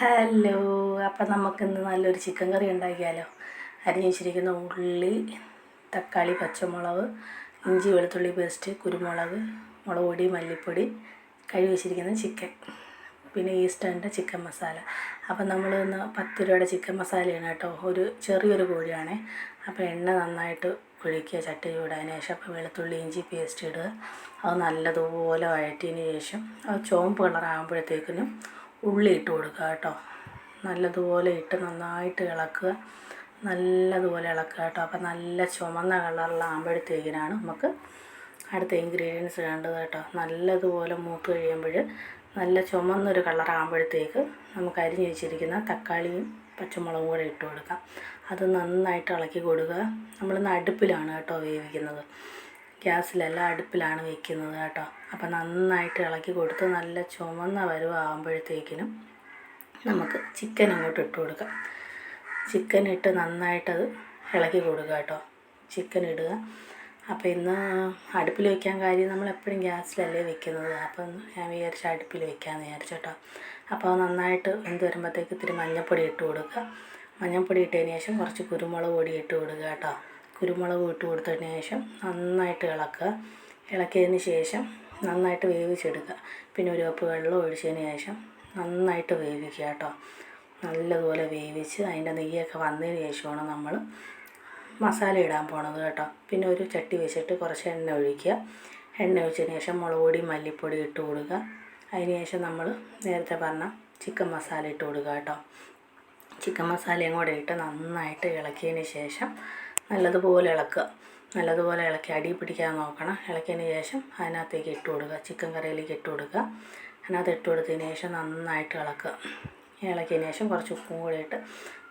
Hello, അപ്പം നമുക്കിന്ന് നല്ലൊരു ചിക്കൻ കറി ഉണ്ടാക്കിയാലോ. അരിഞ്ഞ് വെച്ചിരിക്കുന്ന ഉള്ളി, തക്കാളി, പച്ചമുളക്, ഇഞ്ചി വെളുത്തുള്ളി പേസ്റ്റ്, കുരുമുളക്, മുളക് പൊടി, മല്ലിപ്പൊടി, കഴുകി വെച്ചിരിക്കുന്ന ചിക്കൻ, പിന്നെ ഈസ്റ്റേണിൻ്റെ ചിക്കൻ മസാല. അപ്പം നമ്മൾ ഇന്ന് 10 രൂപയുടെ ചിക്കൻ മസാലയാണ് കേട്ടോ. ചെറിയൊരു കോഴിയാണേ. അപ്പോൾ എണ്ണ നന്നായിട്ട് ഒഴിക്കുക, ചട്ടി ചൂടായതിന് ശേഷം. അപ്പോൾ വെളുത്തുള്ളി ഇഞ്ചി പേസ്റ്റ് ഇടുക. അത് നല്ലതുപോലെ വഴറ്റിയതിന് ശേഷം അത് ചുവപ്പ് കളറാകുമ്പോഴത്തേക്കിനും ഉള്ളി ഇട്ട് കൊടുക്കുക കേട്ടോ. നല്ലതുപോലെ ഇട്ട് നന്നായിട്ട് ഇളക്കുക, നല്ലതുപോലെ ഇളക്കുക കേട്ടോ. അപ്പം നല്ല ചുമന്ന കളറിലാകുമ്പോഴത്തേക്കിനാണ് നമുക്ക് അടുത്ത ഇൻഗ്രീഡിയൻസ് വേണ്ടത് കേട്ടോ. നല്ലതുപോലെ മൂത്ത് കഴിയുമ്പോൾ നല്ല ചുമന്നൊരു കളറാകുമ്പോഴത്തേക്ക് നമുക്ക് അരിഞ്ഞ് വെച്ചിരിക്കുന്ന തക്കാളിയും പച്ചമുളകും കൂടെ ഇട്ട് കൊടുക്കാം. അത് നന്നായിട്ട് ഇളക്കി കൊടുക്കുക. നമ്മളിന്ന് അടുപ്പിലാണ് കേട്ടോ വേവിക്കുന്നത്, ഗ്യാസിലല്ല, അടുപ്പിലാണ് വെക്കുന്നത് കേട്ടോ. അപ്പം നന്നായിട്ട് ഇളക്കി കൊടുത്ത് നല്ല ചുമന്ന വരുവാകുമ്പോഴത്തേക്കിനും നമുക്ക് ചിക്കൻ അങ്ങോട്ട് ഇട്ട് കൊടുക്കാം. ചിക്കൻ ഇട്ട് നന്നായിട്ടത് ഇളക്കി കൊടുക്കുക കേട്ടോ. ചിക്കൻ ഇടുക. അപ്പോൾ ഇന്ന് അടുപ്പിൽ വെക്കാൻ കാര്യം നമ്മളെപ്പോഴും ഗ്യാസിലല്ലേ വെക്കുന്നത്. അപ്പം ഞാൻ വിചാരിച്ച അടുപ്പിൽ വെക്കാമെന്ന് വിചാരിച്ചു കേട്ടോ. അപ്പോൾ അത് നന്നായിട്ട് വെന്ത് വരുമ്പോഴത്തേക്ക് ഇത്തിരി മഞ്ഞൾപ്പൊടി ഇട്ട് കൊടുക്കുക. മഞ്ഞൾപ്പൊടി ഇട്ടതിന് ശേഷം കുറച്ച് കുരുമുളക് പൊടി ഇട്ട് കൊടുക്കുക കേട്ടോ. കുരുമുളക് ഇട്ട് കൊടുത്തതിന് ശേഷം നന്നായിട്ട് ഇളക്കുക. ഇളക്കിയതിന് ശേഷം നന്നായിട്ട് വേവിച്ചെടുക്കുക. പിന്നെ ഒരു കപ്പ് വെള്ളം ഒഴിച്ചതിന് ശേഷം നന്നായിട്ട് വേവിക്കുക കേട്ടോ. നല്ലതുപോലെ വേവിച്ച് അതിൻ്റെ നെയ്യൊക്കെ വന്നതിന് ശേഷമാണ് നമ്മൾ മസാല ഇടാൻ പോണത് കേട്ടോ. പിന്നെ ഒരു ചട്ടി വെച്ചിട്ട് കുറച്ച് എണ്ണ ഒഴിക്കുക. എണ്ണ ഒഴിച്ചതിന് ശേഷം മുളക് പൊടി മല്ലിപ്പൊടി ഇട്ട് കൊടുക്കുക. അതിന് ശേഷം നമ്മൾ നേരത്തെ പറഞ്ഞ ചിക്കൻ മസാല ഇട്ട് കൊടുക്കുക കേട്ടോ. ചിക്കൻ മസാലയും കൂടെ ഇട്ട് നന്നായിട്ട് ഇളക്കിയതിന് ശേഷം നല്ലതുപോലെ ഇളക്കുക. നല്ലതുപോലെ ഇളക്കി അടി പിടിക്കാതെ നോക്കണം. ഇളക്കിയതിന് ശേഷം അതിനകത്തേക്ക് ഇട്ട് കൊടുക്കുക, ചിക്കൻ കറിയിലേക്ക് ഇട്ട് കൊടുക്കുക. അതിനകത്ത് ഇട്ട് കൊടുത്തതിന് ശേഷം നന്നായിട്ട് ഇളക്കുക. ഇളക്കിയതിന് ശേഷം കുറച്ച് ഉപ്പും കൂടെ ഇട്ട്,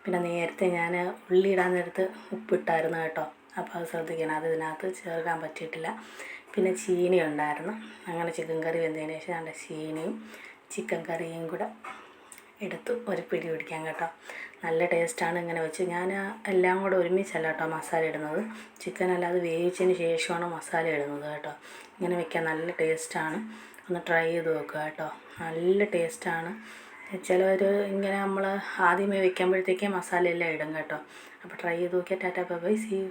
പിന്നെ നേരത്തെ ഞാൻ ഉള്ളി ഇടാൻ നേരത്ത് ഉപ്പിട്ടായിരുന്നു കേട്ടോ. അപ്പോൾ അത് ശ്രദ്ധിക്കണം, അത് ഇതിനകത്ത് ചേർക്കാൻ പറ്റിയിട്ടില്ല. പിന്നെ ചീനി ഉണ്ടായിരുന്നു. അങ്ങനെ ചിക്കൻ കറി വെന്തതിന് ശേഷം നല്ല ചീനിയും ചിക്കൻ കറിയും കൂടെ എടുത്ത് ഒരു പിടി പിടിക്കാം കേട്ടോ. നല്ല ടേസ്റ്റാണ് ഇങ്ങനെ വെച്ച്. ഞാൻ എല്ലാം കൂടെ ഒരുമിച്ചല്ല കേട്ടോ മസാല ഇടുന്നത്. ചിക്കൻ അല്ലാതെ വേവിച്ചതിന് ശേഷമാണ് മസാല ഇടുന്നത് കേട്ടോ. ഇങ്ങനെ വെക്കാൻ നല്ല ടേസ്റ്റാണ്. ഒന്ന് ട്രൈ ചെയ്ത് നോക്കുക കേട്ടോ. നല്ല ടേസ്റ്റാണ്. ചിലവർ ഇങ്ങനെ നമ്മൾ ആദ്യമേ വെക്കുമ്പോഴത്തേക്കേ മസാല എല്ലാം ഇടും കേട്ടോ. അപ്പോൾ ട്രൈ ചെയ്ത് നോക്കിയാൽ tata bye bye, see U.